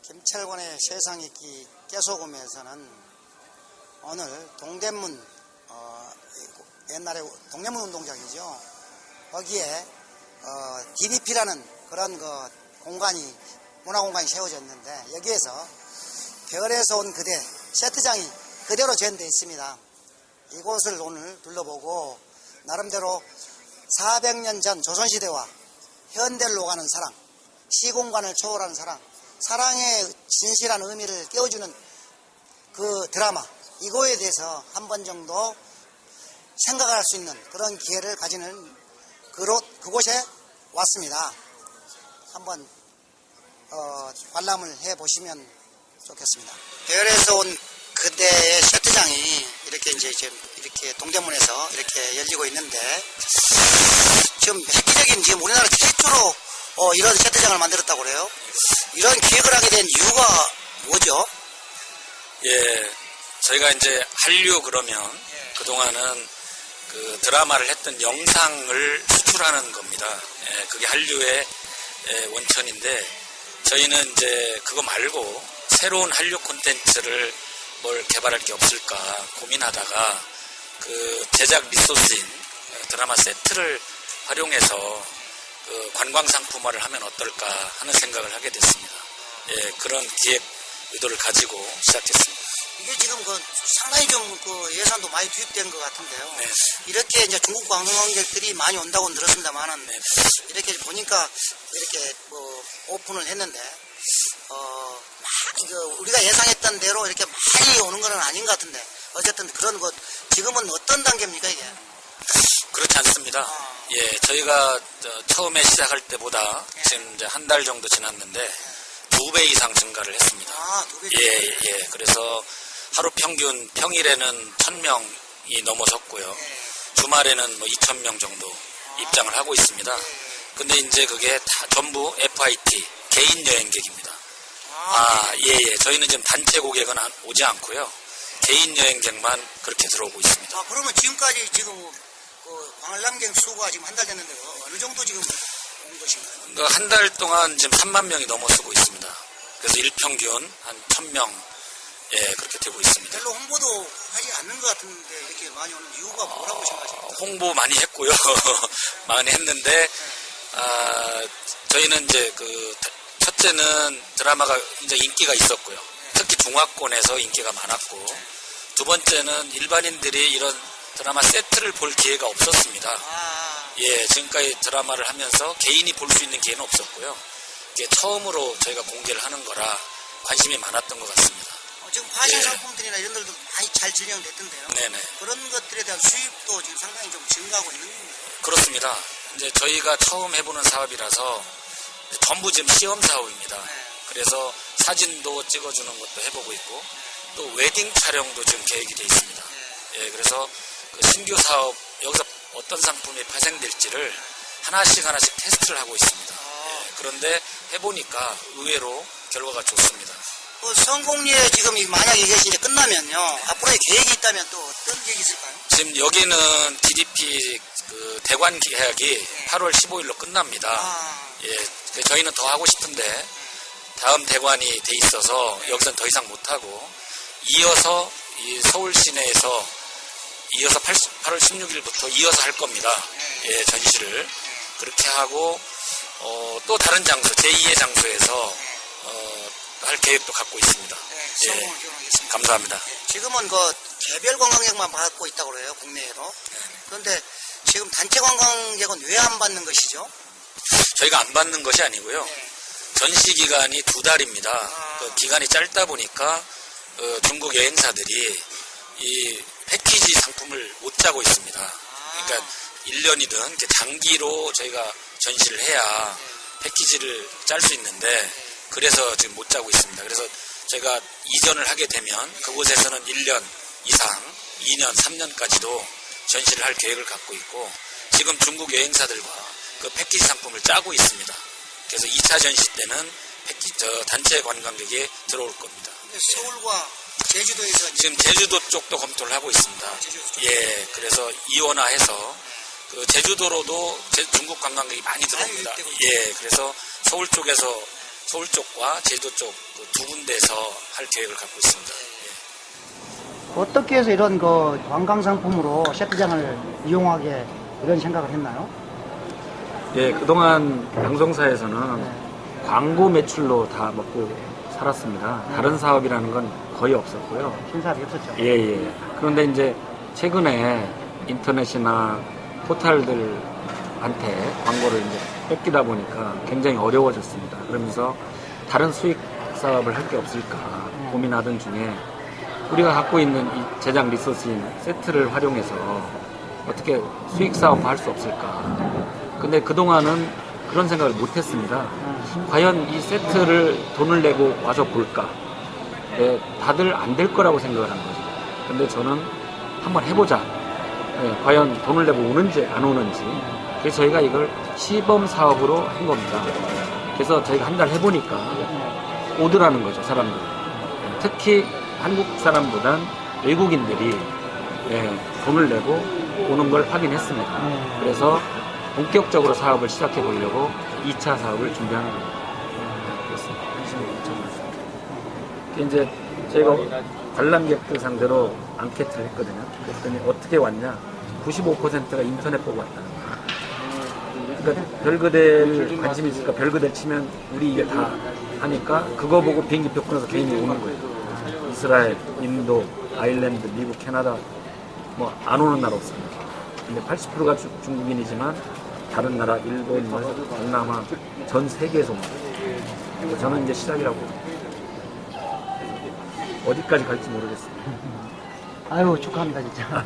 김철권의 세상 읽기 깨소금에서는 오늘 동대문 옛날에 동대문 운동장이죠. 거기에 DDP라는 그런 공간이 문화공간이 세워졌는데 여기에서 별에서 온 그대 세트장이 그대로 재현되어 있습니다. 이곳을 오늘 둘러보고 나름대로 400년 전 조선시대와 현대를 오가는 사랑, 시공간을 초월하는 사랑, 사랑의 진실한 의미를 깨워주는 그 드라마, 이거에 대해서 한 번 정도 생각할 수 있는 그런 기회를 가지는 그곳에 왔습니다. 한번 관람을 해보시면 좋겠습니다. 별에서 온 그대의 세트장이 이렇게 이렇게 동대문에서 이렇게 열리고 있는데 지금 획기적인 지금 우리나라 최초로 이런 세트장을 만들었다고 그래요. 이런 기획을 하게 된 이유가 뭐죠? 예, 저희가 이제 한류 그러면 그동안은 그 드라마를 했던 영상을 수출하는 겁니다. 예, 그게 한류의 원천인데 저희는 이제 그거 말고 새로운 한류 콘텐츠를 뭘 개발할 게 없을까 고민하다가 그 제작 리소스인 드라마 세트를 활용해서 그 관광 상품화를 하면 어떨까 하는 생각을 하게 됐습니다. 예, 그런 기획 의도를 가지고 시작했습니다. 이게 지금 상당히 좀 예산도 많이 투입된 것 같은데요. 네. 이렇게 이제 중국 관광객들이 많이 온다고는 들었습니다만은 네. 이렇게 보니까 이렇게 오픈을 했는데 우리가 예상했던 대로 이렇게 많이 오는 건 아닌 것 같은데 어쨌든 그런 지금은 어떤 단계입니까 이게? 그렇지 않습니다. 예, 저희가 처음에 시작할 때보다 지금 이제 한 달 정도 지났는데 2배 이상 증가를 했습니다. 2배? 예. 그래서 하루 평균 평일에는 1,000명이 넘어섰고요. 주말에는 2,000명 정도 입장을 하고 있습니다. 근데 이제 그게 다 전부 FIT 개인 여행객입니다. 예. 저희는 지금 단체 고객은 오지 않고요. 개인 여행객만 그렇게 들어오고 있습니다. 그러면 지금까지 지금 관람객 수가 지금 한 달 됐는데 어느 정도 지금 온 것인가요? 한 달 동안 지금 3만 명이 넘어서고 있습니다. 그래서 일평균 한 1,000명 그렇게 되고 있습니다. 별로 홍보도 하지 않는 것 같은데 이렇게 많이 오는 이유가 뭐라고 생각하십니까? 홍보 많이 했고요. 많이 했는데 저희는 이제 첫째는 드라마가 굉장히 인기가 있었고요. 특히 중화권에서 인기가 많았고 두 번째는 일반인들이 이런 드라마 세트를 볼 기회가 없었습니다. 예, 지금까지 드라마를 하면서 개인이 볼 수 있는 기회는 없었고요. 이게 처음으로 저희가 공개를 하는 거라 관심이 많았던 것 같습니다. 지금 파신 상품들이나 이런 것들도 많이 잘 진행됐던데요. 네네. 그런 것들에 대한 수입도 지금 상당히 좀 증가하고 있는 겁니다. 그렇습니다. 이제 저희가 처음 해보는 사업이라서 전부 지금 시험 사업입니다. 그래서 사진도 찍어주는 것도 해보고 있고 또 웨딩 촬영도 지금 계획이 돼 있습니다. 예, 그래서 신규 사업 여기서 어떤 상품이 파생될지를 하나씩 테스트를 하고 있습니다. 예, 그런데 해보니까 의외로 결과가 좋습니다. 성공리에 지금 만약에 이게 이제 끝나면요 앞으로의 계획이 있다면 또 어떤 계획이 있을까요? 지금 여기는 DDP 대관 계약이 8월 15일로 끝납니다. 예, 저희는 더 하고 싶은데 다음 대관이 돼 있어서 여기서는 더 이상 못하고 이어서 이 서울 시내에서 이어서 8월 16일부터 이어서 할 겁니다. 예, 전시를 그렇게 하고 또 다른 장소 제2의 장소에서 할 계획도 갖고 있습니다. 성공을 기원하겠습니다. 감사합니다. 지금은 개별 관광객만 받고 있다고 그래요 국내에도. 그런데 지금 단체 관광객은 왜 안 받는 것이죠? 저희가 안 받는 것이 아니고요. 전시 기간이 2달입니다. 기간이 짧다 보니까 중국 여행사들이 이 패키지 상품을 못 짜고 있습니다. 그러니까 1년이든 이렇게 장기로 저희가 전시를 해야 패키지를 짤 수 있는데 그래서 지금 못 짜고 있습니다. 그래서 저희가 이전을 하게 되면 그곳에서는 1년 이상, 2년, 3년까지도 전시를 할 계획을 갖고 있고 지금 중국 여행사들과 그 패키지 상품을 짜고 있습니다. 그래서 2차 전시 때는 단체 관광객이 들어올 겁니다. 서울과 제주도에서 지금 제주도 쪽도 검토를 하고 있습니다. 예, 그래서 이원화해서 제주도로도 중국 관광객이 많이 들어옵니다. 예, 그래서 서울 쪽에서 서울 쪽과 제주도 쪽 두 군데서 할 계획을 갖고 있습니다. 어떻게 해서 이런 그 관광 상품으로 세트장을 이용하게 이런 생각을 했나요? 예, 그동안 방송사에서는 광고 매출로 다 먹고 살았습니다. 다른 사업이라는 건 거의 없었고요. 신사업이 없었죠. 예, 예. 그런데 이제 최근에 인터넷이나 포털들한테 광고를 이제 뺏기다 보니까 굉장히 어려워졌습니다. 그러면서 다른 수익 사업을 할 게 없을까 고민하던 중에 우리가 갖고 있는 이 제작 리소스인 세트를 활용해서 어떻게 수익 사업 할 수 없을까. 근데 그동안은 그런 생각을 못 했습니다. 과연 이 세트를 돈을 내고 와서 볼까? 예, 다들 안 될 거라고 생각을 한 거죠. 근데 저는 한번 해보자. 예, 과연 돈을 내고 오는지 안 오는지. 그래서 저희가 이걸 시범 사업으로 한 겁니다. 그래서 저희가 한 달 해보니까 오더라는 거죠, 사람들. 예, 특히 한국 사람보단 외국인들이 예, 돈을 내고 오는 걸 확인했습니다. 그래서 본격적으로 사업을 시작해 보려고 2차 사업을 준비하는 겁니다. 그렇습니다. 이제 저희가 관람객들 상대로 앙케트를 했거든요. 그랬더니 어떻게 왔냐? 95%가 인터넷 보고 왔다는 거예요. 그러니까 별그대를 관심 있으니까 별그대 치면 우리 이게 다 하니까 그거 보고 비행기표 끊어서 개인이 오는 거예요. 이스라엘, 인도, 아일랜드, 미국, 캐나다 뭐 안 오는 나라 없습니다. 근데 80%가 중국인이지만 다른 나라, 일본, 뭐 동남아 전 세계에서 옵니다. 저는 이제 시작이라고 어디까지 갈지 모르겠어요. 아유, 축하합니다, 진짜.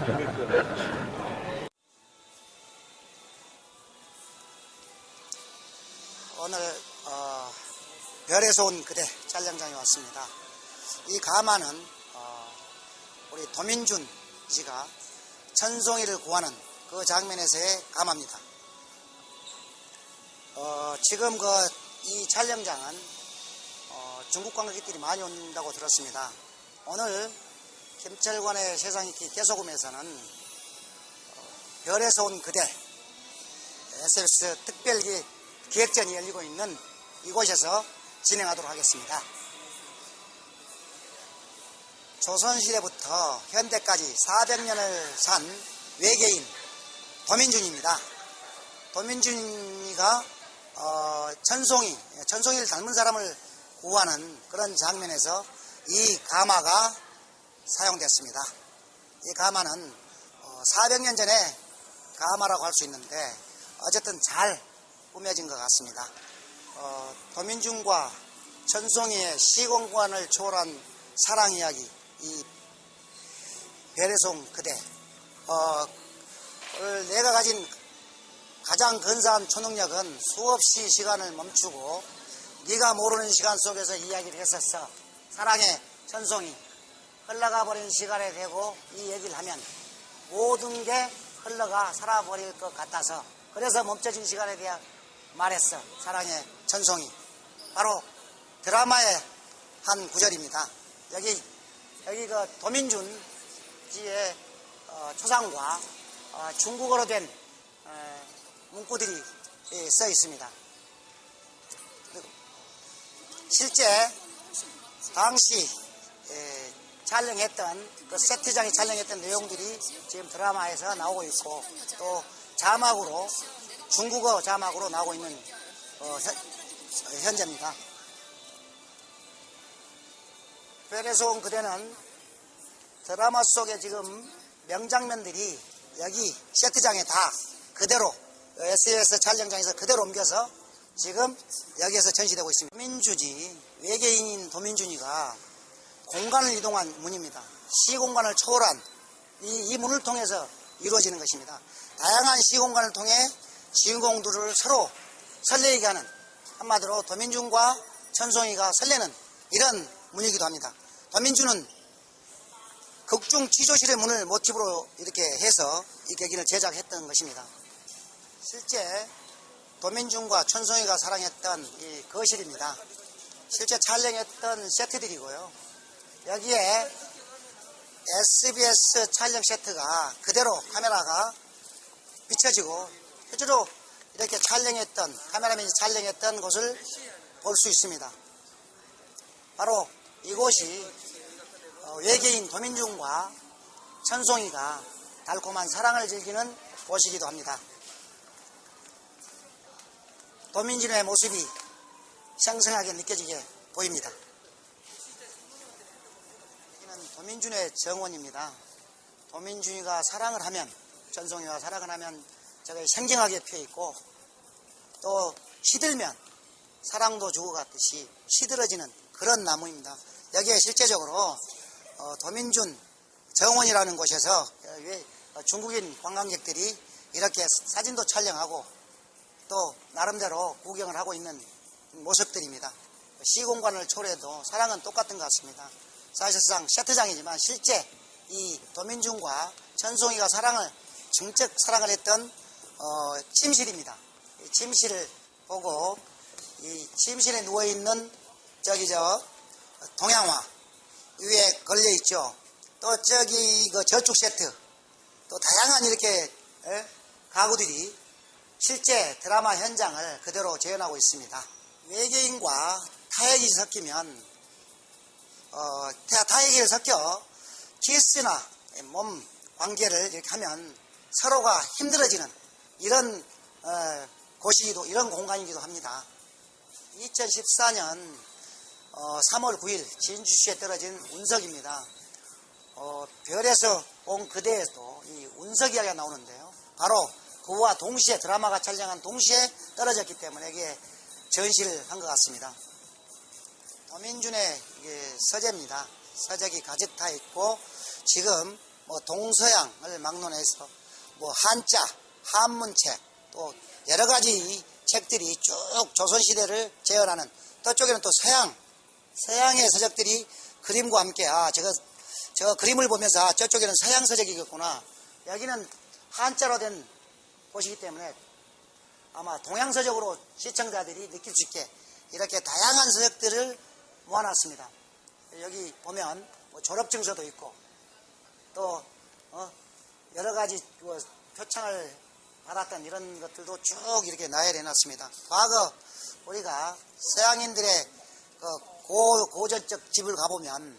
오늘 별에서 온 그대 촬영장에 왔습니다. 이 가마는 우리 도민준 씨가 천송이를 구하는 그 장면에서의 가마입니다. 지금 이 촬영장은 중국 관광객들이 많이 온다고 들었습니다. 오늘 김철관의 세상읽기 개소금에서는 별에서 온 그대 SBS 특별기 기획전이 열리고 있는 이곳에서 진행하도록 하겠습니다. 조선시대부터 현대까지 400년을 산 외계인 도민준입니다. 도민준이가 천송이를 닮은 사람을 구하는 그런 장면에서 이 가마가 사용됐습니다. 이 가마는 400년 전에 가마라고 할 수 있는데 어쨌든 잘 꾸며진 것 같습니다. 도민준과 천송이의 시공간을 초월한 사랑 이야기, 이 별에서 온 그대. 내가 가진 가장 근사한 초능력은 수없이 시간을 멈추고 네가 모르는 시간 속에서 이야기를 했었어. 사랑의 천송이. 흘러가 버린 시간에 대고 이 얘기를 하면 모든 게 흘러가 살아버릴 것 같아서 그래서 멈춰진 시간에 대해 말했어. 사랑의 천송이. 바로 드라마의 한 구절입니다. 여기 그 도민준 씨의 초상과 중국어로 된 문구들이 써 있습니다. 실제 당시 촬영했던 그 세트장에 촬영했던 내용들이 지금 드라마에서 나오고 있고 또 자막으로 중국어 자막으로 나오고 있는 현재입니다. 별에서 온 그대는 드라마 속에 지금 명장면들이 여기 세트장에 다 그대로 SBS 촬영장에서 그대로 옮겨서 지금 여기에서 전시되고 있습니다. 도민준이 외계인인 도민준이가 공간을 이동한 문입니다. 시공간을 초월한 이 문을 통해서 이루어지는 것입니다. 다양한 시공간을 통해 주인공들을 서로 설레게 하는 한마디로 도민준과 천송이가 설레는 이런 문이기도 합니다. 도민준은 극중 취조실의 문을 모티브로 이렇게 해서 이 객기를 제작했던 것입니다. 실제 도민준과 천송이가 사랑했던 이 거실입니다. 실제 촬영했던 세트들이고요. 여기에 SBS 촬영 세트가 그대로 카메라가 비춰지고 실제로 이렇게 촬영했던 카메라맨이 촬영했던 곳을 볼 수 있습니다. 바로 이곳이 외계인 도민준과 천송이가 달콤한 사랑을 즐기는 곳이기도 합니다. 도민준의 모습이 생생하게 느껴지게 보입니다. 여기는 도민준의 정원입니다. 도민준이가 사랑을 하면, 천송이와 사랑을 하면 저게 생경하게 피어있고, 또 시들면 사랑도 죽어갔듯이 시들어지는 그런 나무입니다. 여기에 실제적으로 도민준 정원이라는 곳에서 중국인 관광객들이 이렇게 사진도 촬영하고 또 나름대로 구경을 하고 있는 모습들입니다. 시공간을 초래해도 사랑은 똑같은 것 같습니다. 사실상 세트장이지만 실제 이 도민준과 천송이가 정적 사랑을 했던 침실입니다. 이 침실을 보고 이 침실에 누워있는 동양화 위에 걸려있죠. 또 저축 세트, 또 다양한 이렇게 가구들이 실제 드라마 현장을 그대로 재현하고 있습니다. 외계인과 타액이 섞이면 타액이 섞여 키스나 몸 관계를 이렇게 하면 서로가 힘들어지는 이런 이런 공간이기도 합니다. 2014년 3월 9일 진주시에 떨어진 운석입니다. 별에서 온 그대에도 이 운석 이야기가 나오는데요. 바로 그와 동시에 드라마가 촬영한 동시에 떨어졌기 때문에 이게 전시를 한 것 같습니다. 도민준의 서재입니다. 서적이 가득 타 있고 지금 동서양을 막론해서 한자, 한문책 또 여러 가지 책들이 쭉 조선시대를 재현하는, 또 쪽에는 또 서양의 서적들이 그림과 함께 저 그림을 보면서 저쪽에는 서양 서적이겠구나. 여기는 한자로 된 곳이기 때문에 아마 동양 서적으로 시청자들이 느낄 수 있게 이렇게 다양한 서적들을 모아놨습니다. 여기 보면 졸업증서도 있고 또 여러 가지 표창을 받았던 이런 것들도 쭉 이렇게 나열해 놨습니다. 과거 우리가 서양인들의 고전적 집을 가보면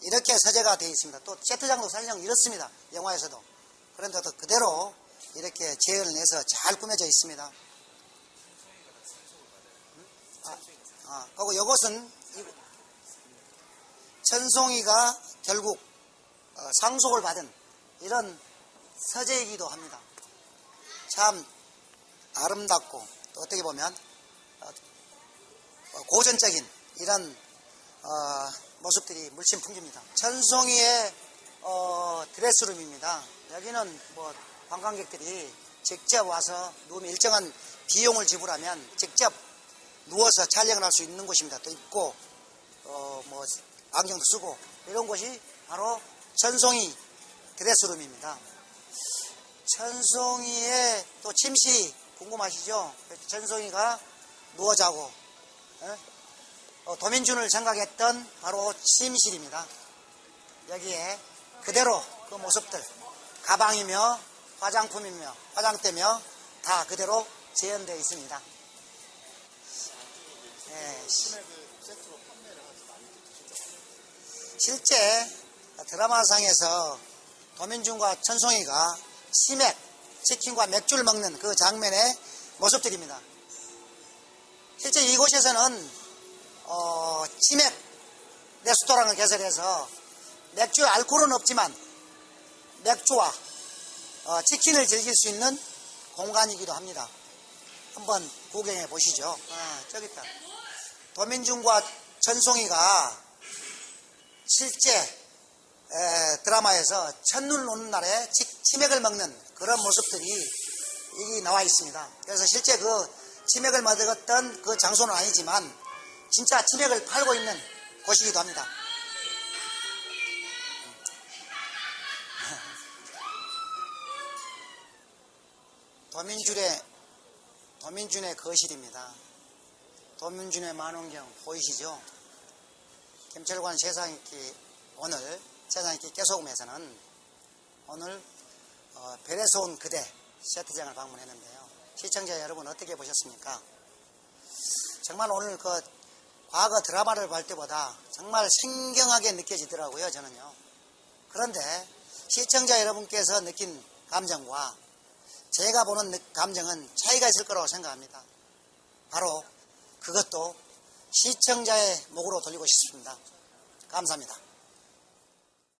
이렇게 서재가 되어 있습니다. 또 세트장도 사실상 이렇습니다. 영화에서도. 그런데도 그대로 이렇게 재현을 해서 잘 꾸며져 있습니다. 그리고 이것은 천송이가 결국 상속을 받은 이런 서재이기도 합니다. 참 아름답고 또 어떻게 보면 고전적인 이런 모습들이 물씬 풍깁니다. 천송이의 드레스룸입니다. 여기는 관광객들이 직접 와서 누우면 일정한 비용을 지불하면 직접 누워서 촬영을 할 수 있는 곳입니다. 또 있고 안경도 쓰고 이런 곳이 바로 천송이 드레스룸입니다. 천송이의 또 침실이 궁금하시죠? 천송이가 누워 자고 도민준을 생각했던 바로 침실입니다. 여기에 그대로 그 모습들, 가방이며 화장품이며 화장대며 다 그대로 재현되어 있습니다. 실제 드라마상에서 도민준과 천송이가 치킨과 맥주를 먹는 그 장면의 모습들입니다. 실제 이곳에서는 치맥 레스토랑을 개설해서 맥주에 알코올은 없지만 맥주와 치킨을 즐길 수 있는 공간이기도 합니다. 한번 구경해 보시죠. 저기 있다. 도민준과 천송이가 실제 드라마에서 첫눈 오는 날에 치맥을 먹는 그런 모습들이 여기 나와 있습니다. 그래서 실제 그 치맥을 먹었던 그 장소는 아니지만 진짜 치맥을 팔고 있는 곳이기도 합니다. 도민준의 거실입니다. 도민준의 만원경 보이시죠? 김철관 세상읽기 오늘 세상읽기 깨소금에서는 오늘 별에서 온 그대 세트장을 방문했는데요. 시청자 여러분 어떻게 보셨습니까? 정말 오늘 그 과거 드라마를 볼 때보다 정말 생경하게 느껴지더라고요, 저는요. 그런데 시청자 여러분께서 느낀 감정과 제가 보는 감정은 차이가 있을 거라고 생각합니다. 바로 그것도 시청자의 목으로 돌리고 싶습니다. 감사합니다.